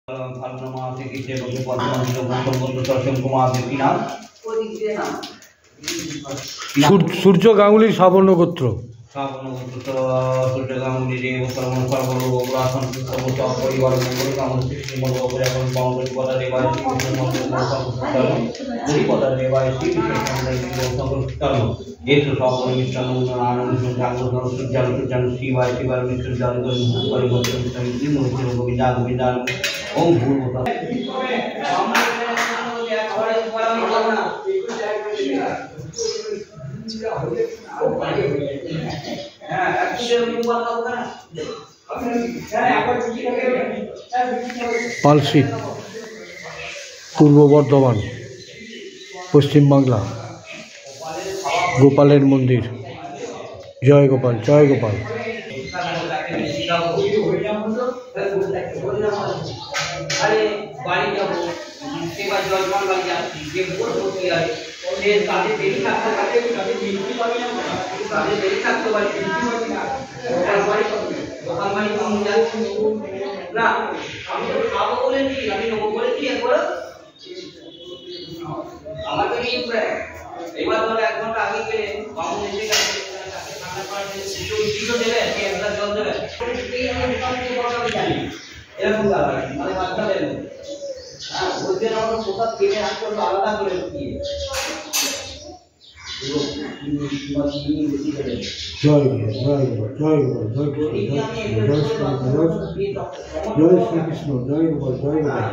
फाल्गुन मासे कृष्णे पक्षे पंचम कुमार की नाम সূর্য গাঙ্গুলি সাবর্ণ গোত্র সূর্য গাঙ্গুলি পরিবার পালশি পূর্ব বর্ধমান পশ্চিম বাংলা গোপালের মন্দির জয় গোপাল জয় গোপাল জয় শ্রীকৃষ্ণ জয় গোপাল জয় গোপাল।